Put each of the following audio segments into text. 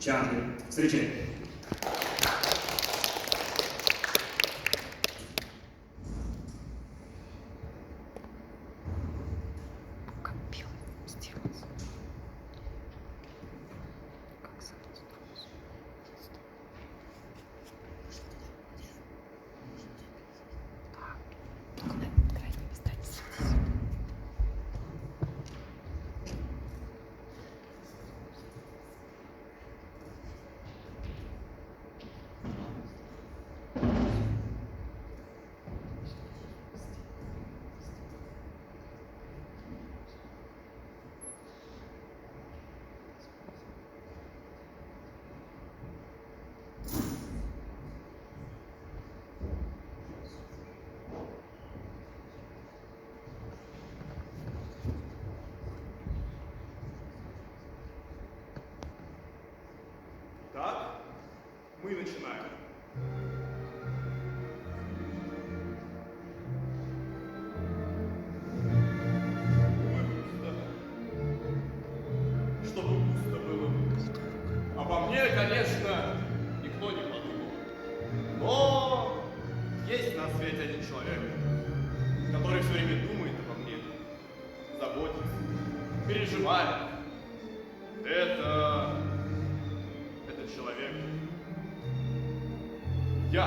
Чарли. Встречай. Так, мы начинаем. Чтобы пусто было. Обо мне, конечно, никто не подумал. Но есть на свете один человек, который все время думает обо мне, заботится, переживает. Этот человек. Я.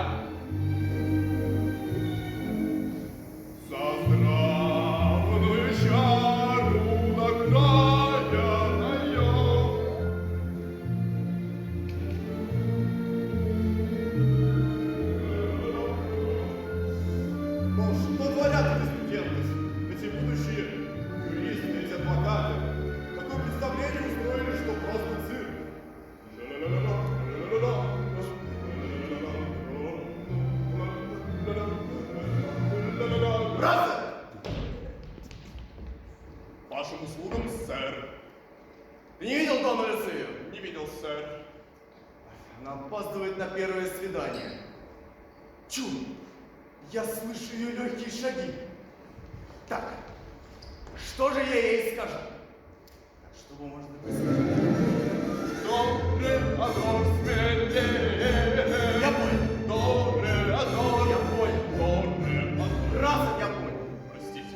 За здравную чару награя. Ну, что творят эти студенты, эти будущие юристы, эти адвокаты? Такое представление устроили, что просто цирк. Братцы! Вашим услугам, сэр. Ты не видел Дону Люцию? Не видел, сэр. Она опаздывает на первое свидание. Чу! Я слышу ее легкие шаги. Так, что же я ей скажу? Так, чтобы можно быстрее. Добре-адор смелее. Я понял. Добре-адор. Я понял. Добре-адор. Раз я понял. Простите.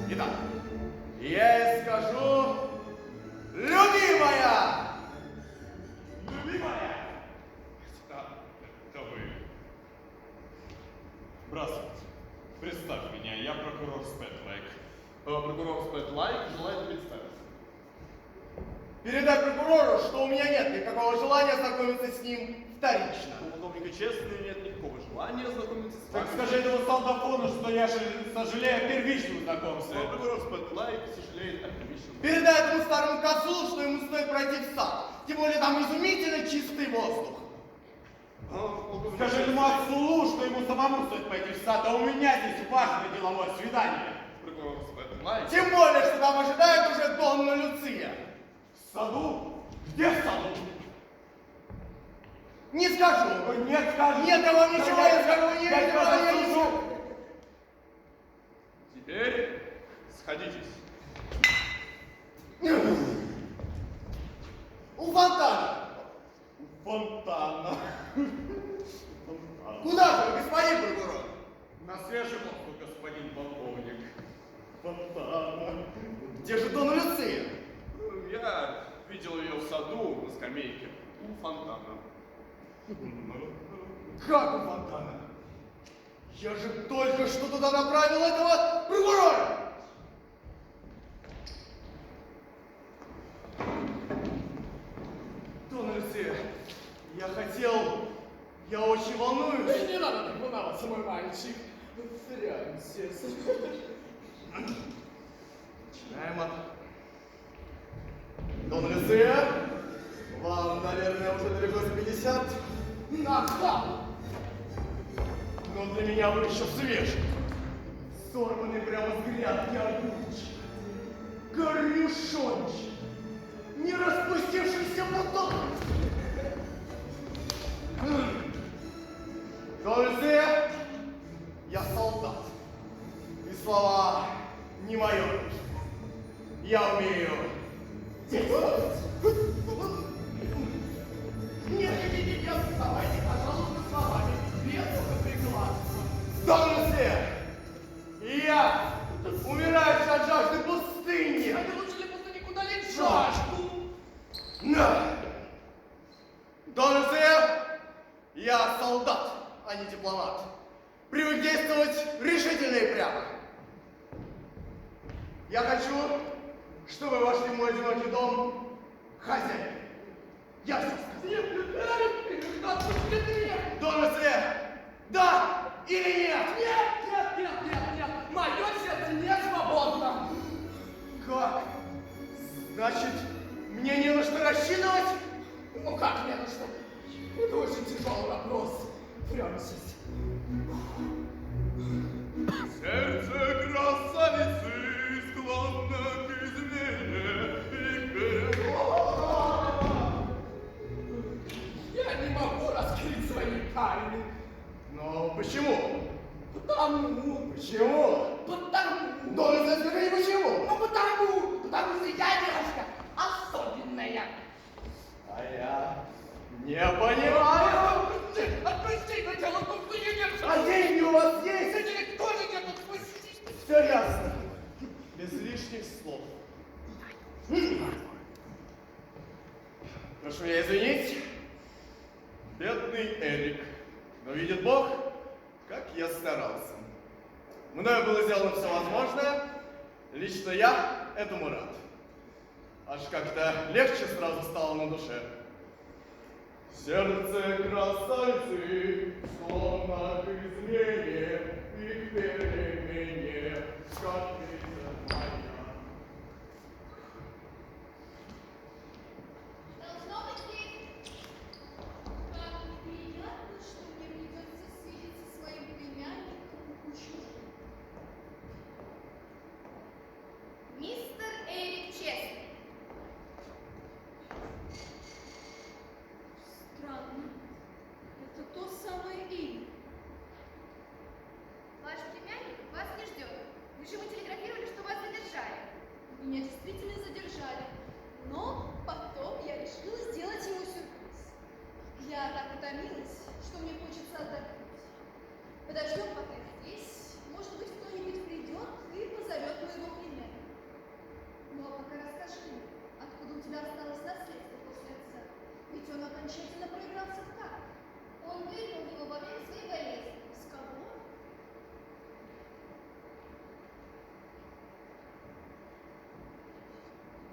Итак, я ей скажу: любимая! Любимая! Это вы. Здравствуйте. Представь меня, я прокурор Спэтлайк. Прокурор Спэтлайк желает представиться. Передай прокурору, что у меня нет никакого желания знакомиться с ним вторично. У полковника Честного нет никакого желания знакомиться с вами. Так скажи этому солдафону, что я сожалею о первичном знакомстве. Прокурор Спэтлайк сожалеет о первичном. Передай этому старому козлу, что ему стоит пройти в сад. Тем более там изумительно чистый воздух. Скажи этому отцу, что ему самому стоит пойти в сад, а у меня здесь важное деловое свидание. Прокурор Спэтлайк. Тем более, что там ожидает уже Донна Люция. В саду? Где в саду? Не скажу. Нет, скажи. Нет, я вам ничего не скажу. Нет, Я я тебя вам не засужу. скажу. Теперь сходитесь. У фонтана. Фонтана. Куда же, господин прокурор? На свежий воздух, господин полковник. Фонтана. Где же Донна Люция? Я видел ее в саду на скамейке у фонтана. Как у фонтана? Я же только что туда направил этого прокурора. Донна Люция, я очень волнуюсь. Не надо так волноваться, мой мальчик. Фрянсис. Начинаем от... Донна Люция, вам, наверное, уже далеко за 50. Нахал! Но для меня вы еще свежий. Сорванный прямо с грядки огурчик. Корнюшончик. Не распустившийся бутон. Донна Люция, я солдат. И слова не мое. Я умею действовать. На! Дональд, я солдат, а не дипломат. Привык действовать решительно и прямо. Я хочу, чтобы вы вошли в мой одинокий дом хозяин. Я все сказал. Дональд, да или нет? Нет. Мое сердце не свободно. Как? Значит, мне не на что рассчитывать? Ну как не на что? Это очень тяжелый вопрос. Фрэнсис. Сердце красавицы склонно к измене и к Я не могу раскрыть свои тайны. Но почему? Потому. Почему? Потому. Дональд, скажи почему? Ну потому что я девушка особенная. А я не понимаю. Отпусти, но дело в том, что я не А деньги у вас есть? Денег тоже нет, отпусти. Все ясно. Без лишних слов. Прошу меня извинить. Бедный Эрик. Но видит Бог, как я старался. Мною было сделано все возможное. Лично я этому рад. Аж как-то легче сразу стало на душе. Сердце красавицы, словно к измене и к перемене, как ветер моя. Должно быть ведь, как неприятно, что мне придется свидеться со своим племянником у чужих. Мистер Эрик Честный. Странно. Это то самое имя. Ваш племянник вас не ждет. Вы же ему телеграфировали, что вас задержали. Меня действительно задержали. Но потом я решила сделать ему сюрприз. Я так утомилась, что мне хочется отдохнуть. Подождем пока здесь. Может быть, кто-нибудь придет и позовет моего племянника. Ну а пока расскажи мне, откуда у тебя осталось наследство после отца? Ведь он окончательно проигрался в карты. Он выиграл его во время своей болезни. С кого?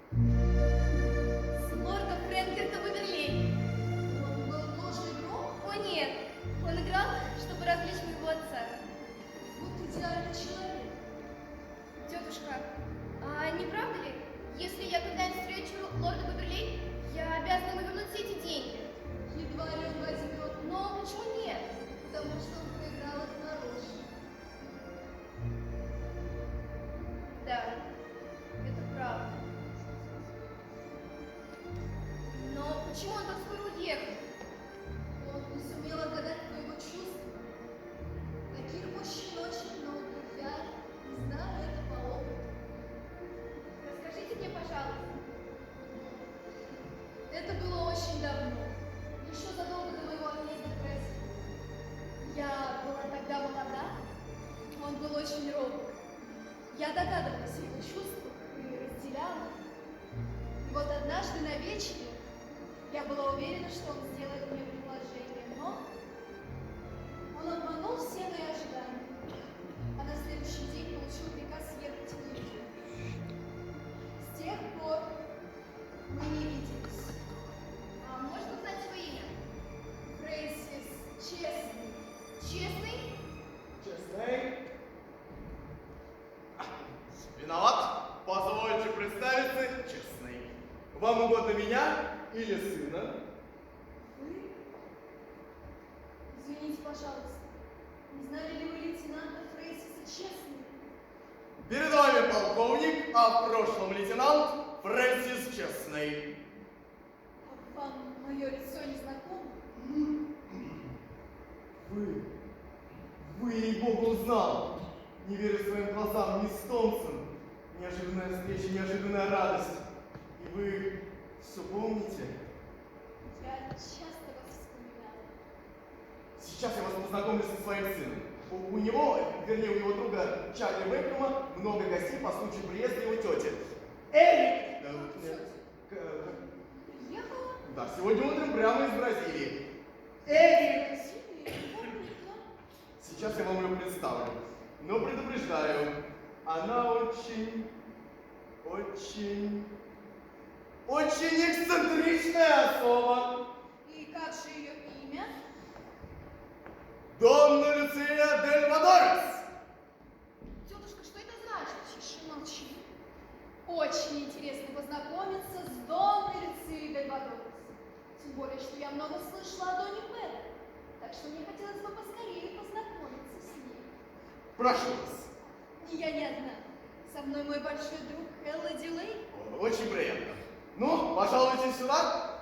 С лорда Фрэнкерта Баверлей. Он был тоже игрок? О нет, он играл, чтобы развлечь моего отца. Вот идеальный человек. Тетушка, а не правда ли, если я когда-нибудь встречу лорда Баверлей, я обязана ему вернуть все эти деньги? Едва ли он возьмет. Но почему нет? Потому что он проиграл их нарочно. Да, это правда. Но почему он так скоро уехал? Он не сумел отгадать твоего чувства. Таких мужчин очень много. Я знаю это по опыту. Расскажите мне, пожалуйста. Это было очень давно. Еще задолго до моего отъезда в Россию. Я была тогда молода. Он был очень робок. Я догадывалась о его чувствах и разделяла. И вот однажды на вечере я была уверена, что он сделает мне предложение, но он обманул все мои ожидания. А на следующий день получил приказ ехать в Индию. С тех пор мы не виделись. А можно узнать свое имя? Фрэнсис Честный. Честный? Честный? Виноват. Позвольте представиться, Честный. Вам угодно меня или сына? Вы? Извините, пожалуйста. Не знали ли вы лейтенанта Фрэнсиса Честного? Перед вами полковник, а в прошлом лейтенант Фрэнсис Честный. А вам мое лицо не знакомо? Вы, ей-богу, узнал. Не верю своим глазам, мисс Томпсон. Неожиданная встреча, неожиданная радость. И вы все помните? Я часто вас вспоминала. Сейчас я вас познакомлю со своим сыном. У него, вернее, у его друга Чарли Уэйкома много гостей по случаю приезда его тети. Эрик! Приехал? Да, сегодня утром прямо из Бразилии. Сильный, Сейчас я вам ее представлю. Но предупреждаю, она очень эксцентричная особа. И как же ее имя? Донна Люция дель Мадорес. Тетушка, что это значит? Тише, молчи. Очень интересно познакомиться с Донной Люцией дель Мадорес. Тем более, что я много слышала о Доне Педро. Так что мне хотелось бы поскорее познакомиться с ней. Прошу вас. И я не одна. Со мной мой большой друг Элла Дилей. Очень приятно. Ну, пожалуйте сюда.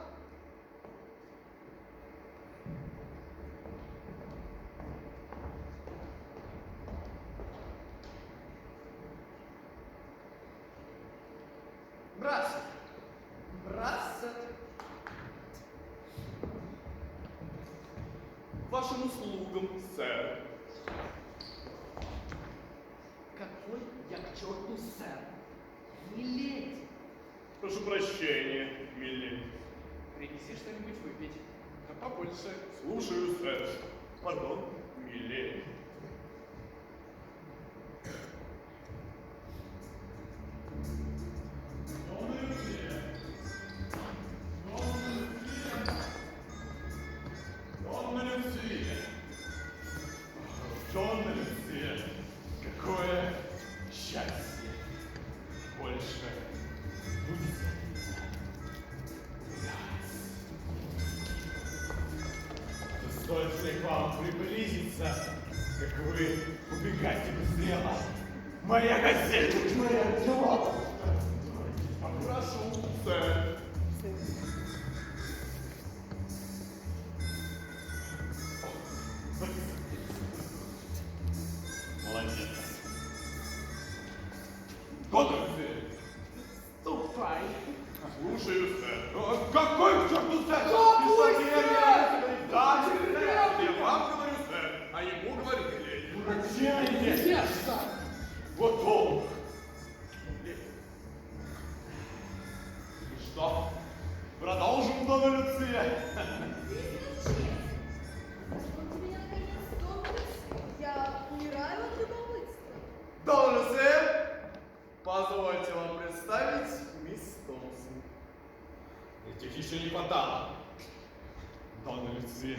Братцы, братцы, Вашим услугам, сэр. какой я к черту сэр? Миледи, Прошу прощения, милли. принеси что-нибудь выпить. Да побольше. Слушаю, сэр. Пардон, милли. Донна Люция, какое счастье! Больше будете? Да стоит ли к вам приблизиться, как вы убегаете быстрее? Моя газета, моя дела! Прошу, сэр. Молодец. Донна Люция, Ступай. Слушаю, сэр. какой к черту сэр? Какой сэр? Да, сэр! Я вам говорю, сэр, а ему говорю, миледи. Врачение! Сердце. Вот он! И что? Продолжим, Донна Люция? Вот меня наконец Донна Люция. Я умираю от любопытства. Донна Люция, позвольте вам представить мисс Томпсон. Этих еще не хватало. Донна Люция.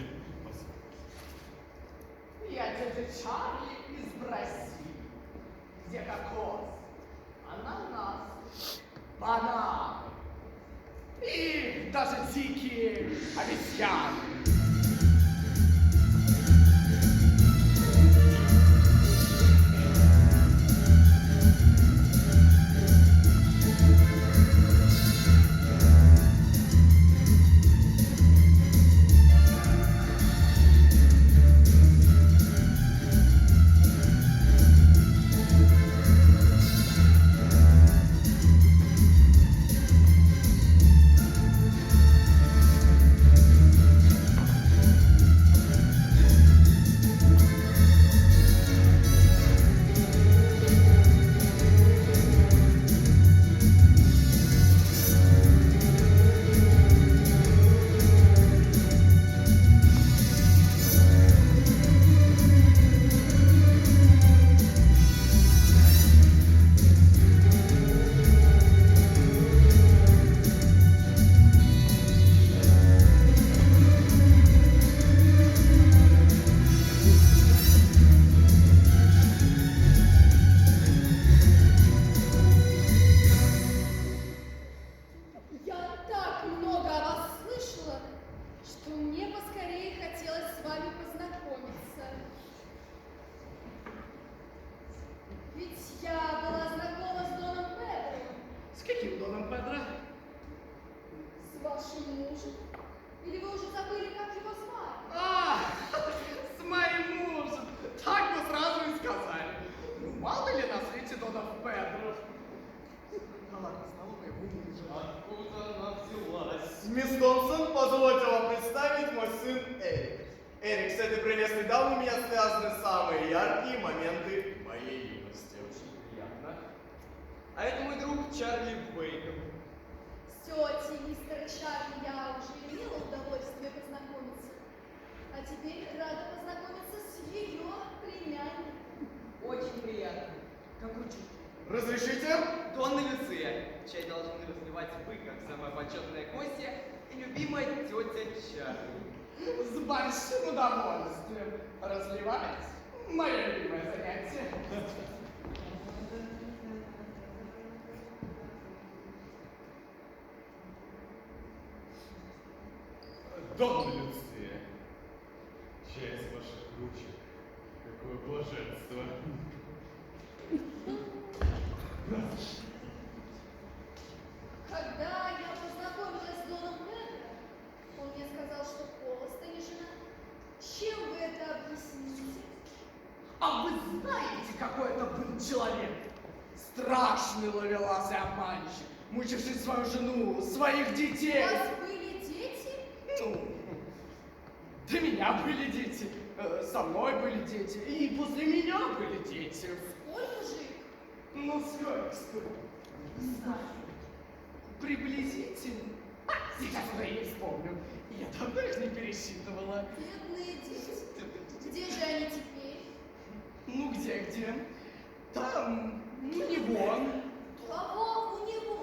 Я дядя Чарли из Бразилии, где кокос, ананас, банан и даже дикие обезьяны. Я так много о вас слышала, что мне поскорее хотелось с вами познакомиться. Ведь я была знакома с Доном Педро, С каким Доном Педро? с вашим мужем. Или вы уже забыли, как его звали? А, с моим мужем. Так бы сразу и сказали. Ну, мало ли на свете Донов Педро. Да ладно, стало моего мужа. Откуда она взялась? Мисс Томпсон, позвольте вам представить мой сын Эрик. Эрик, с этой прелестной дамой у меня связаны самые яркие моменты моей юности. Очень приятно. А это мой друг Чарли Бейкер. С тетей мистера Чарли я уже теперь рада познакомиться с ее племянником. Очень приятно. Как учишь? Разрешите? Донна Люция, чай должны разливать вы, как самая почетная гостья и любимая тетя Чарли. С большим удовольствием разливать мое любимое занятие. Донна Люция, чай с ваших ручек. Какое блаженство. Когда я познакомилась с Доном Педро, он мне сказал, что холост и не женат. Чем вы это объясните? А вы знаете, какой это был человек? Страшный ловелас и обманщик, мучивший свою жену, своих У детей. вас были дети? Ну, до меня были дети, со мной были дети, и после меня были дети. Сколько же их? Ну, сколько? Не знаю. Приблизительно. Сейчас уже не вспомню. Я давно их не пересчитывала. Бедные дети. Где же они теперь? Ну, где? Там, у него. Кого у него?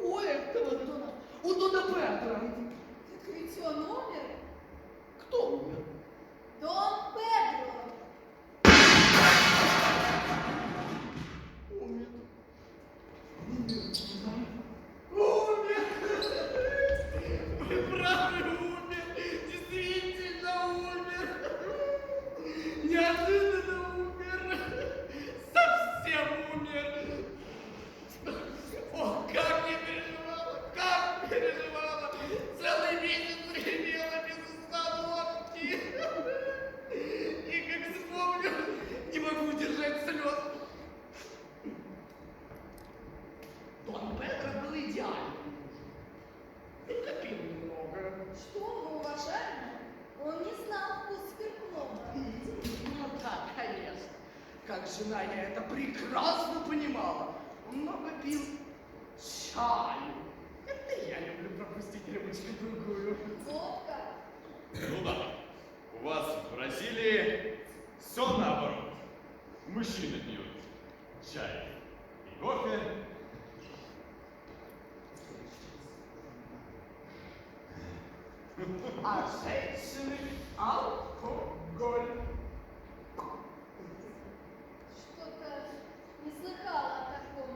У этого Дона. У Дона Петра. Так ведь он умер. Кто умер? Дон Педро. Умер. Умер. Вы правы, умер. Действительно умер. Неожиданно умер. Совсем умер. Ох, как я переживала. Целый месяц ревела без остановки. И как вспомню, не могу удержать слез. Дон Педро был идеальным мужем. И копил немного. Что вы, уважаемый? Он не знал вкус спиртного. Ну да, конечно. Как жена я это прекрасно понимала. Он много пил чаю. Это я люблю пропустить рюмочку другую. Водка. Ну да, у вас в Бразилии все наоборот. Мужчины пьют чай и кофе. А женщины алкоголь. Что-то не слыхала о таком.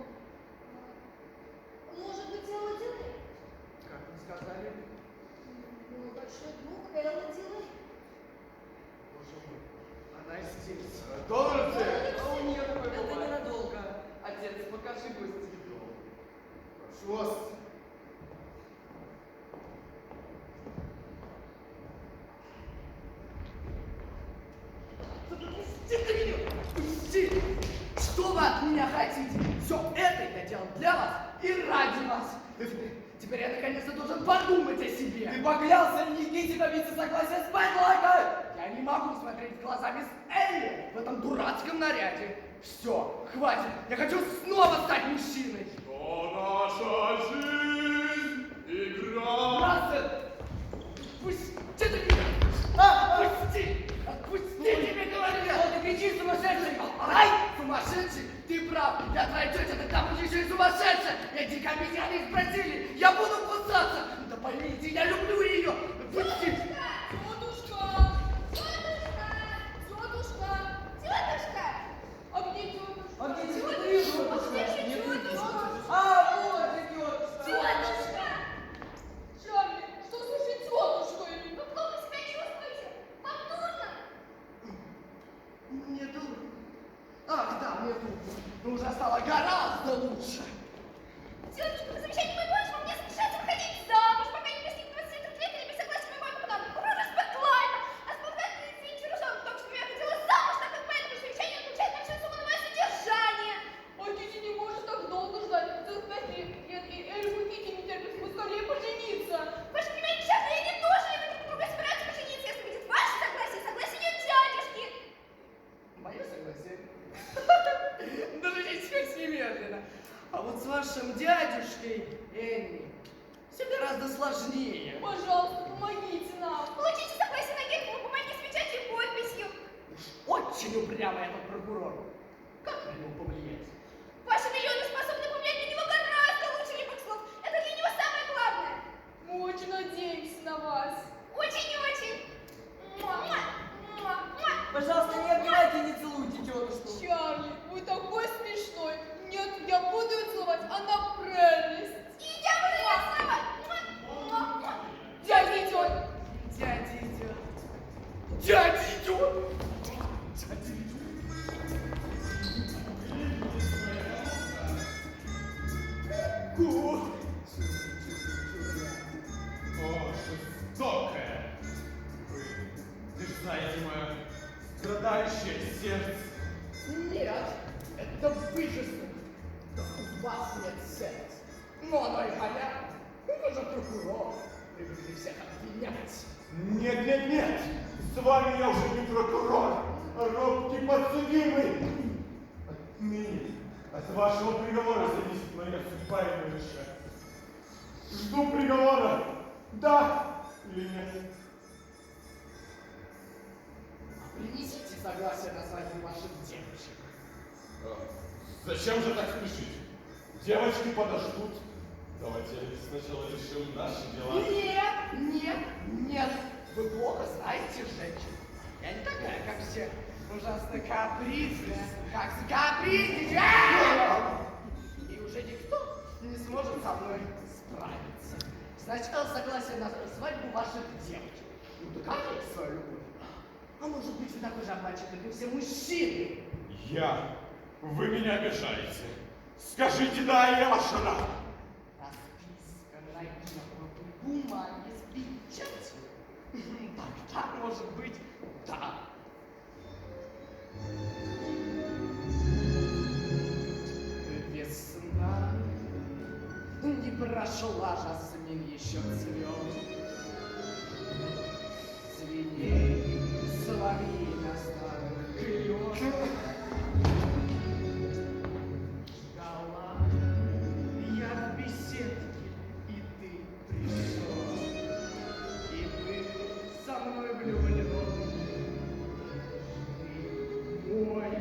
Может быть, Элла Дилей? Как вы сказали? Мой большой друг Элла Дилей. Боже мой, она здесь. Донна Люция! А у нее такое это ненадолго. Отец, покажи гости. Прошу вас. Пустите меня! Пустите! Что вы от меня хотите? Все это я делал для вас и ради вас. Теперь я наконец-то должен подумать о себе. Ты поклялся не добиться согласия с Бэдлайкой! Я не могу смотреть глазами с Элли в этом дурацком наряде. Все, хватит. Я хочу снова стать мужчиной. Что наша жизнь игра. Рассел! Пусти меня! Отпусти! Отпусти, тебе говорю! Что ты кричишь, сумасшедший? Ай! Сумасшедший! Ты прав! Я твоя тетя, ты там еще и сумасшедшая! Эти обезьяны из Бразилии! Я буду кусаться! Да поймите, я люблю ее! Отпусти! Тетушка! Тетушка! Тетушка! Тетушка! А где тетушка? А где Тетушка? тетушка? А где же Нет, тетушка? А, вот идет. Тетушка! Чарли, что с вашей тетушкой? Вы плохо себя чувствуете? Вам дурно? Мне дурно. Ах, да, мне дурно. Но уже стало гораздо лучше. Тетушка, по завещанию моей мамы вам не разрешается выходить замуж, пока не достигнет 23 лет или без согласия моей мамы, потому что кровь Бэклайна. А с благодарностью извините, Рушан, только что я хотела замуж, так как поэтому завещание отключает большую сумму на мое содержание. Ой, Кити не может так долго ждать. Целых 5 лет. И Эльфу и Кити не терпит поскорее пожениться. Вы же понимаете, сейчас и они тоже не друг друга собираются пожениться, если будет ваше согласие, согласие ее дядюшки. Мое согласие. Даже здесь немедленно. А вот с вашим дядюшкой, Энни, все гораздо сложнее. Пожалуйста, помогите нам. Получите согласие на гербу, очень упрямый этот прокурор. Как на него повлиять? Ваши миллионы способны повлиять на него гораздо лучше любых слов. Это для него самое главное. Мы очень надеемся на вас. Очень-очень. Пожалуйста, не обнимайте и не целуйте тетушку. Чарли, вы такой смешной. Нет, я буду ее целовать, она прелесть. И я буду ее целовать. Дядя идет. Дядя идет. Дядя идет. Дядя идет. О, жестокая. Вы же знаете мое страдающее сердце. Нет, это вы жестоки. Да у вас нет сердца. Но оно и понятно. Вы же прокурор. Привыкли всех обвинять. Нет, нет, нет! С вами я уже не прокурор, а робкий подсудимый. Отныне от вашего приговора зависит моя судьба и мое счастье. Жду приговора, да или нет. Принесите согласие на свадьбу ваших девочек. Зачем же так спешить? Девочки подождут. Давайте сначала решим наши дела. Нет. Вы плохо знаете женщин. Я не такая, как все. Ужасно капризная. Как капризничает! И уже никто не сможет со мной справиться. Сначала согласие на свадьбу ваших девочек. Ну докажите свою любовь. А может быть, вы такой же обманщик, как и все мужчины. Вы меня обижаете. Скажите да, я ваша рада. Расписка на гербовой бумаге с печатью. Тогда, может быть, да. Весна не прошла, жасмин еще цвет. Свиней, соловей на старых клёшах. Ждала я в беседке, и ты пришел. И был со мной влюблен. Ты мой.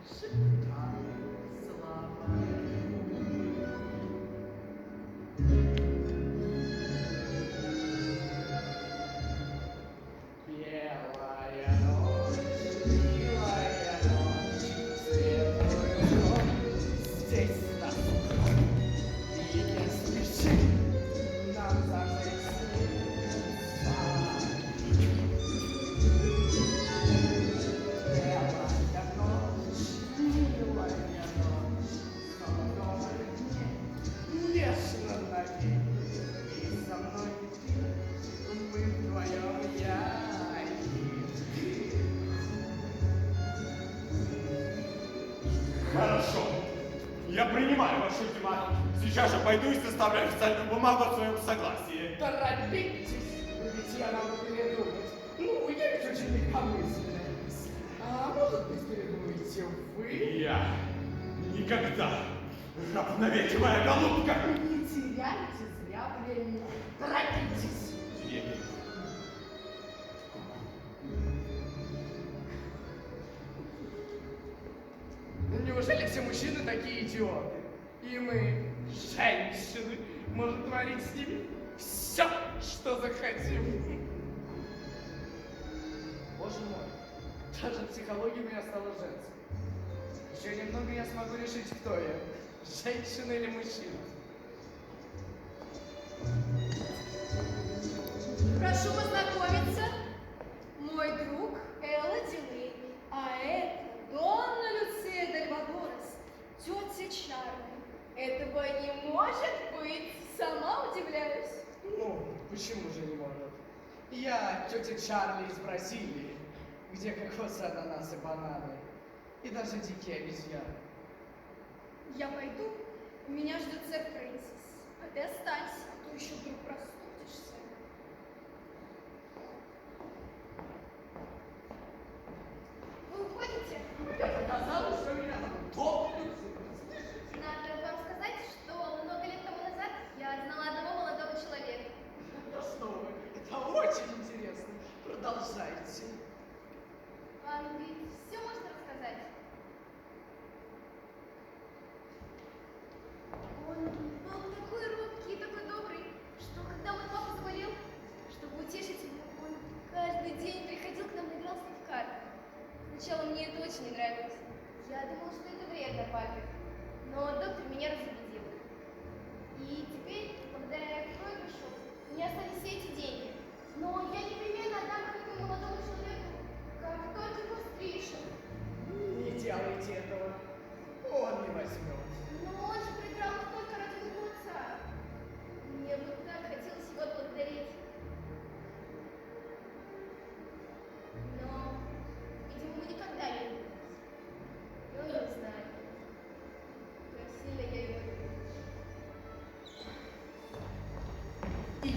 Шептал слова. Белая ночь, милая ночь, светлую ночь, здесь нас и не спеши нам замыслиться. Белая ночь, милая ночь, со мной нежно навек, и со мной ты, мы вдвоем я и ты. Хорошо. Я принимаю ваш ультиматум. Сейчас же пойду и составлю официальную бумагу о своем согласии. Торопитесь, ведь я надо передумать. Ну, я ведь очень легкомысленная. А может быть, передумаете вы? Я никогда. Раб навеки, моя голубка. Не теряйте зря времени. Торопитесь. Неужели все мужчины такие идиоты? И мы, женщины, можем творить с ними все, что захотим. Боже мой, даже психология у меня стала женской. Еще немного я смогу решить, кто я, женщина или мужчина. Прошу познакомиться. Мой друг Элла Дилей, а это Донна Люция Дальвадорес, тетя Чарли. Этого не может быть, сама удивляюсь. Ну, почему же не может? Я тетя Чарли из Бразилии, где кокосы, ананасы, бананы и даже дикие обезьяны. Я пойду, меня ждет сэр Фрэнсис. А ты останься, а то еще вдруг простудишься. Вы уходите? Мне показалось, что меня топят. Надо вам сказать, что много лет тому назад я знала одного молодого человека. Да что вы, это очень интересно. Продолжайте.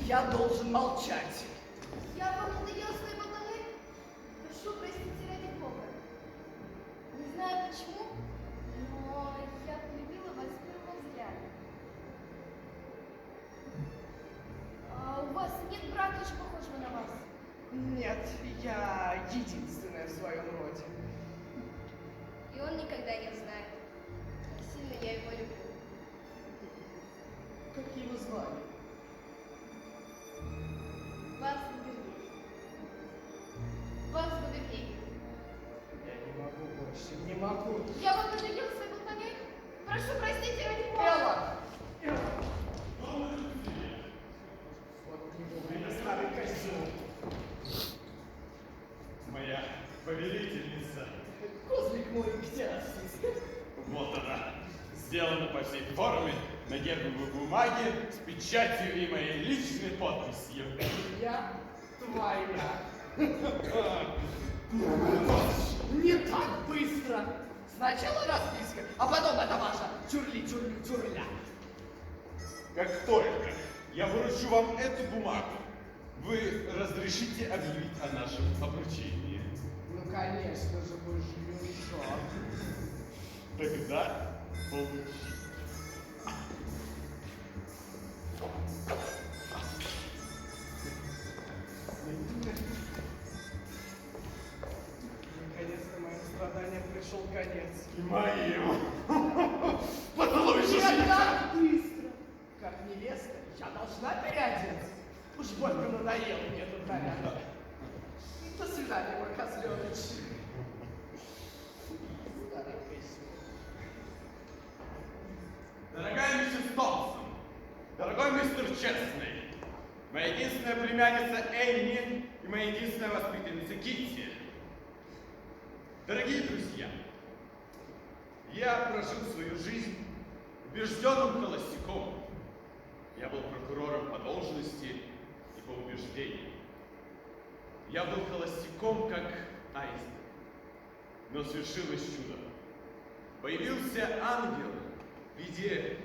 я должен молчать. Я вам надоел свои болтовни? Прошу простите ради Бога. Не знаю почему, но я полюбила вас с первого взгляда. А у вас нет брата, очень похожего на вас? Нет, я единственная в своем роде. И он никогда не знает, как сильно я его люблю. Как его звали? Вас Гудервей. Вас Гудервей. Я не могу больше, не могу. Я вам надоел своей болтовней? Прошу простите ради Бога. Элла! Вот не вовремя, старый козел. Моя повелительница. Козлик мой, где ты? Вот она. Сделана по всей форме на гербовой бумаге с печатью и моей личной подписью. Я твоя. Не так быстро. Сначала расписка, а потом это ваша чурли-чурли-чурля. Как только я вручу вам эту бумагу, вы разрешите объявить о нашем обручении. Ну, конечно же, мой жмешок. Тогда получите. Наконец-то моим страданиям пришел конец. И моим. Поцелуй же Не жениха. так быстро. Как невеста, я должна переодеться. Уж больно надоело мне тут наряд. До свидания, мой козленыч. Старый козел. Дорогая миссис Томпсон, дорогой мистер Честный, моя единственная племянница Энни и моя единственная воспитанница Китти. Дорогие друзья, я прожил свою жизнь убежденным холостяком. Я был прокурором по должности и по убеждению. Я был холостяком, как айсберг. Но свершилось чудо. Появился ангел в виде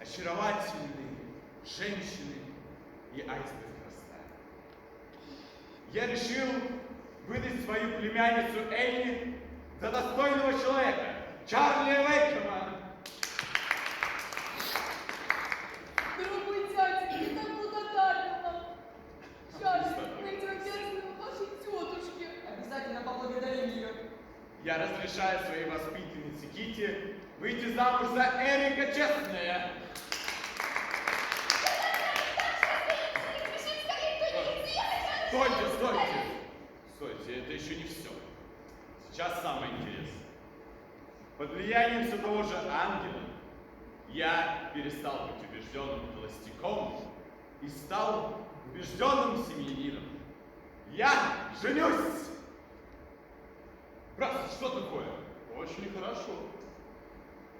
очаровательной женщины, и айсберг растаял. Я решил выдать свою племянницу Энни за достойного человека, Чарли Уэйкема. Дорогой дядя, я так благодарна вам. Чарльз, мы этим обязаны вашей тетушке. Обязательно поблагодарим ее. Я разрешаю своей воспитаннице Китти выйти замуж за Эрика Честная. Стойте, стойте! Стойте, это еще не все. Сейчас самое интересное. Под влиянием все того же ангела я перестал быть убежденным холостяком и стал убежденным семьянином. Я женюсь! Брат, что такое? Очень хорошо.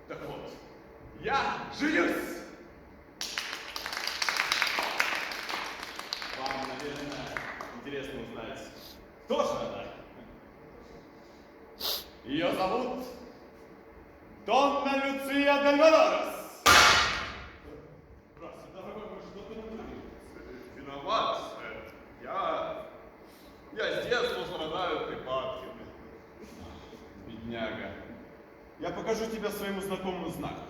Так вот, я женюсь! Вам, наверное, интересно узнать, кто же она? Ее зовут Донна Люция дель Валорес. Здравствуйте, дорогой мой, что ты натворил? Виноват, сэр. Я с детства страдаю припадками. Бедняга. Я покажу тебя своему знакомому знаку.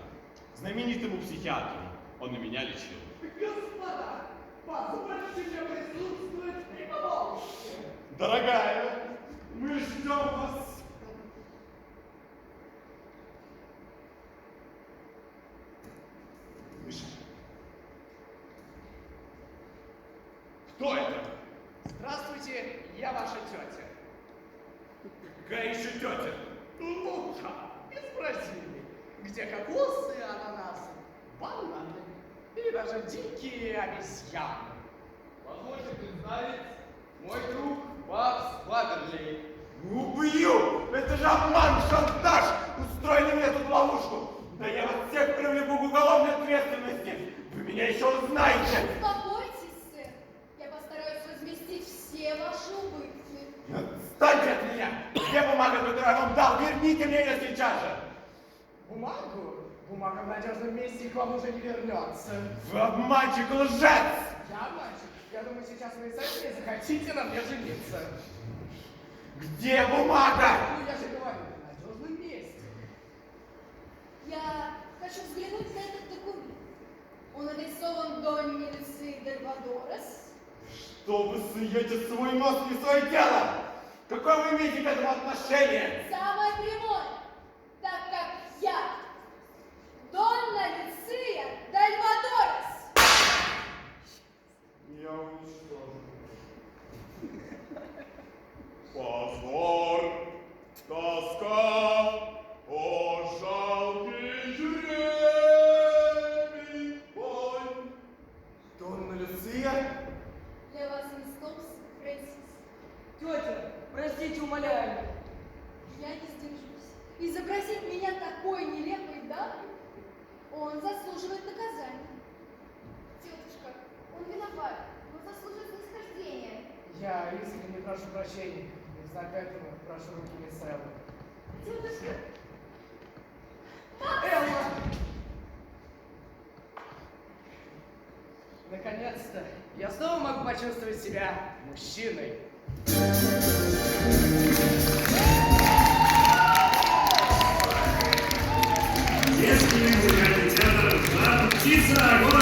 Знаменитому психиатру. Он и меня лечил. Господа, позвольте мне присутствовать при помолвке. Дорогая, мы ждем вас. Миша. Кто это? Здравствуйте, я ваша тетя. Какая еще тетя? Лука из Бразилии, где кокосы, ананасы, бананы и даже дикие обезьяны. Позвольте представить, мой друг Бабс Ваберли. Убью! Это же обман, шантаж! Устроили мне тут ловушку! Да я вас всех привлеку к уголовной ответственности! Вы меня еще узнаете! Успокойтесь, сэр. Я постараюсь возместить все ваши убытки. Отстаньте от меня! Где бумага, которую я вам дал? Верните мне ее сейчас же! Бумагу? Бумага в надежном месте к вам уже не вернется. Вы обманщик, лжец! Я, мальчик, Я думаю, сейчас вы сами захотите на мне жениться. Где бумага? Ну, я же говорю, в надежном месте. Я хочу взглянуть на этот документ. Он нарисован Донни Люции дель Вадорес. Что вы суете свой нос не в свое дело? Какое вы имеете к этому отношение? Самое прямое, так как я Донна Люция дель Вадорес. Я уничтожу. Позор, тоска, о жалкий жребий мой. Донна Люция? Для вас мисс Фрэнсис. Тетя, простите, умоляю. Я не сдержусь. Изобразить меня такой нелепой дамой, он заслуживает наказания. Тетушка, он виноват, он заслуживает снисхождения. Я искренне прошу прощения. В знак этого прошу руки мисс Эллы. Тетушка, Элла! Наконец-то я снова могу почувствовать себя мужчиной. Если музыкальный театр «Жар птица огонь».